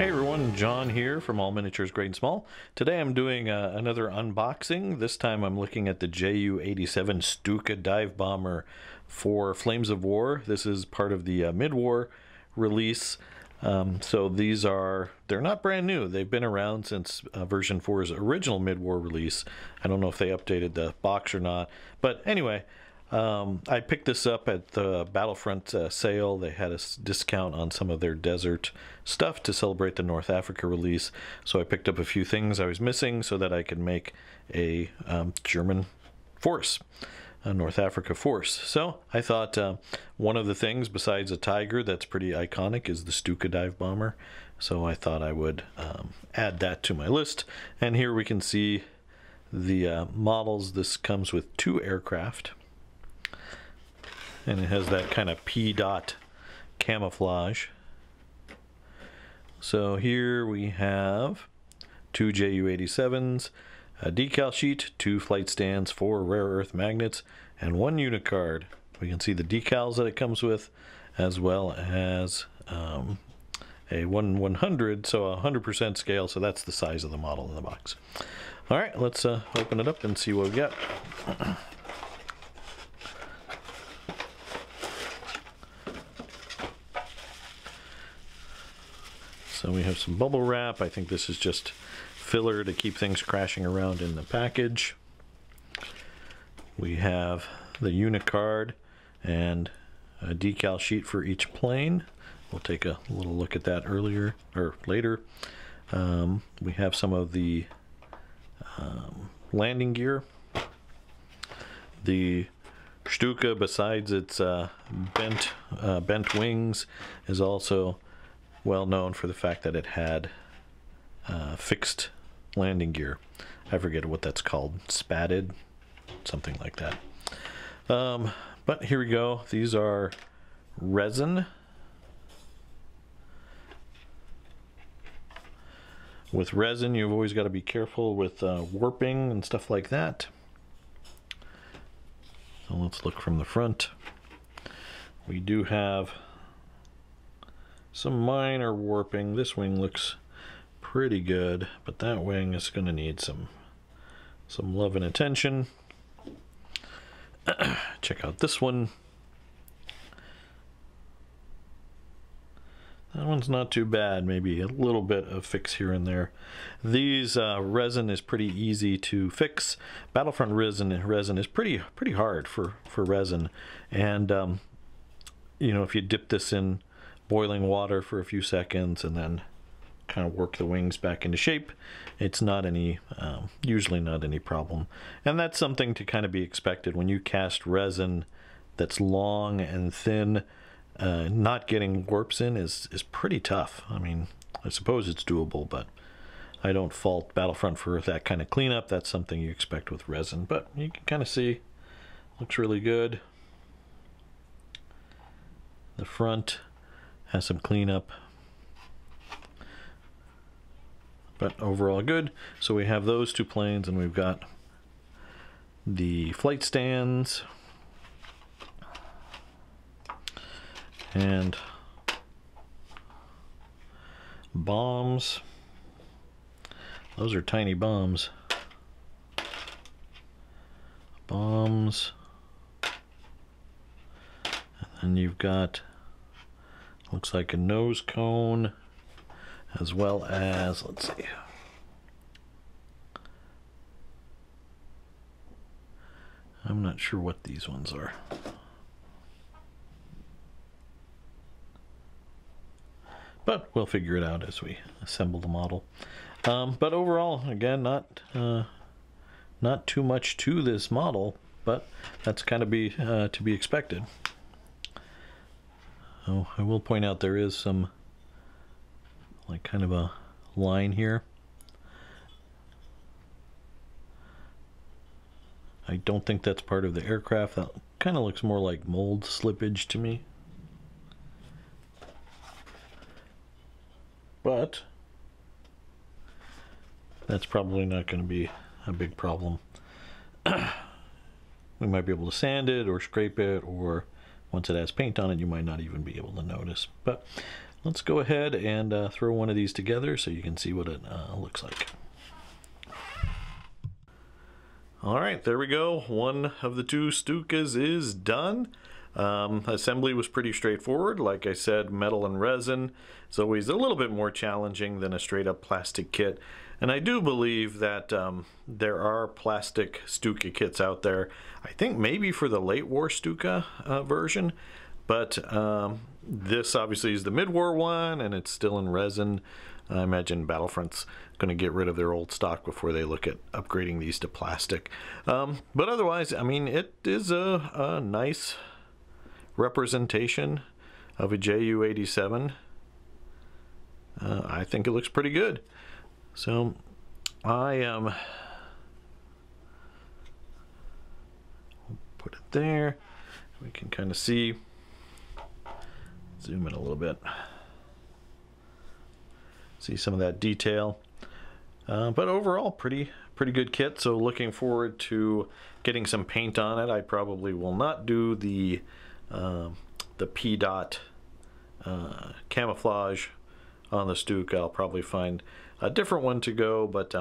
Hey everyone, John here from All Miniatures Great and Small. Today I'm doing another unboxing. This time I'm looking at the Ju-87 Stuka dive bomber for Flames of War. This is part of the mid-war release. So they're not brand new. They've been around since version 4's original mid-war release. I don't know if they updated the box or not. But anyway, I picked this up at the Battlefront sale. They had a discount on some of their desert stuff to celebrate the North Africa release. So I picked up a few things I was missing so that I could make a German force, a North Africa force. So I thought one of the things besides a Tiger that's pretty iconic is the Stuka dive bomber. So I thought I would add that to my list. And here we can see the models. This comes with 2 aircraft. And it has that kind of P-dot camouflage. So here we have 2 Ju-87s, a decal sheet, 2 flight stands, 4 rare earth magnets, and 1 unit card. We can see the decals that it comes with, as well as a 1/100, so a 100% scale, so that's the size of the model in the box. Alright, let's open it up and see what we got. So we have some bubble wrap. I think this is just filler to keep things crashing around in the package. We have the unit card and a decal sheet for each plane. We'll take a little look at that later. We have some of the landing gear. The Stuka, besides its bent wings, is also well known for the fact that it had fixed landing gear. I forget what that's called, spatted, something like that. But here we go. These are resin. With resin, you've always got to be careful with warping and stuff like that. So let's look from the front. We do have some minor warping. This wing looks pretty good, but that wing is going to need some love and attention. Check out this one. That one's not too bad. Maybe a little bit of fix here and there. These resin is pretty easy to fix. Battlefront resin is pretty hard for resin, and you know, if you dip this in boiling water for a few seconds and then kind of work the wings back into shape, it's not usually not any problem. And that's something to kind of be expected when you cast resin that's long and thin. Not getting warps in is pretty tough. I mean, I suppose it's doable, but I don't fault Battlefront for that kind of cleanup. That's something you expect with resin, but you can kind of see, looks really good. The front has some cleanup, but overall good. So we have those 2 planes, and we've got the flight stands and bombs. Those are tiny bombs. Bombs. And then you've got, looks like a nose cone, as well as, let's see, I'm not sure what these ones are. But we'll figure it out as we assemble the model. But overall, again, not too much to this model, but that's kind of to be expected. Oh, I will point out there is some like kind of a line here. I don't think that's part of the aircraft. That kind of looks more like mold slippage to me. But that's probably not going to be a big problem. We might be able to sand it or scrape it, or once it has paint on it, you might not even be able to notice. But let's go ahead and throw one of these together so you can see what it looks like. Alright, there we go. One of the two Stukas is done. Assembly was pretty straightforward. Like I said, metal and resin is always a little bit more challenging than a straight up plastic kit. And I do believe that there are plastic Stuka kits out there. I think maybe for the late war Stuka version, but this obviously is the mid-war one and it's still in resin. I imagine Battlefront's going to get rid of their old stock before they look at upgrading these to plastic. But otherwise, I mean, it is a nice representation of a Ju-87. I think it looks pretty good. So I put it there. We can kind of see. Zoom in a little bit. See some of that detail. But overall, pretty good kit. So looking forward to getting some paint on it. I probably will not do the P dot camouflage on the Stuka. I'll probably find a different one to go, but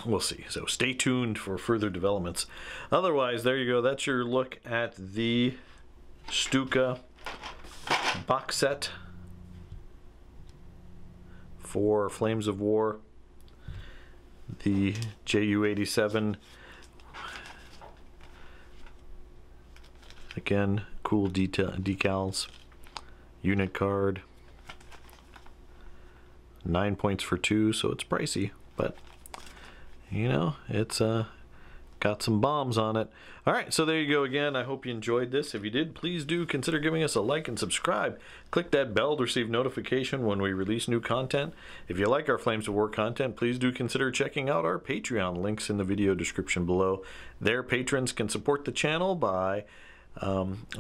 we'll see. So stay tuned for further developments. Otherwise, there you go. That's your look at the Stuka box set for Flames of War. The Ju-87. Again, cool decals. Unit card. 9 points for 2, so it's pricey, but you know, it's got some bombs on it. Alright, so there you go again. I hope you enjoyed this. If you did, please do consider giving us a like and subscribe. Click that bell to receive notification when we release new content. If you like our Flames of War content, please do consider checking out our Patreon. Links in the video description below. There, patrons can support the channel by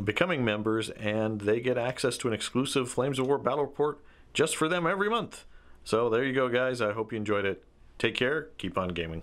becoming members, and they get access to an exclusive Flames of War battle report just for them every month. So there you go, guys. I hope you enjoyed it. Take care. Keep on gaming.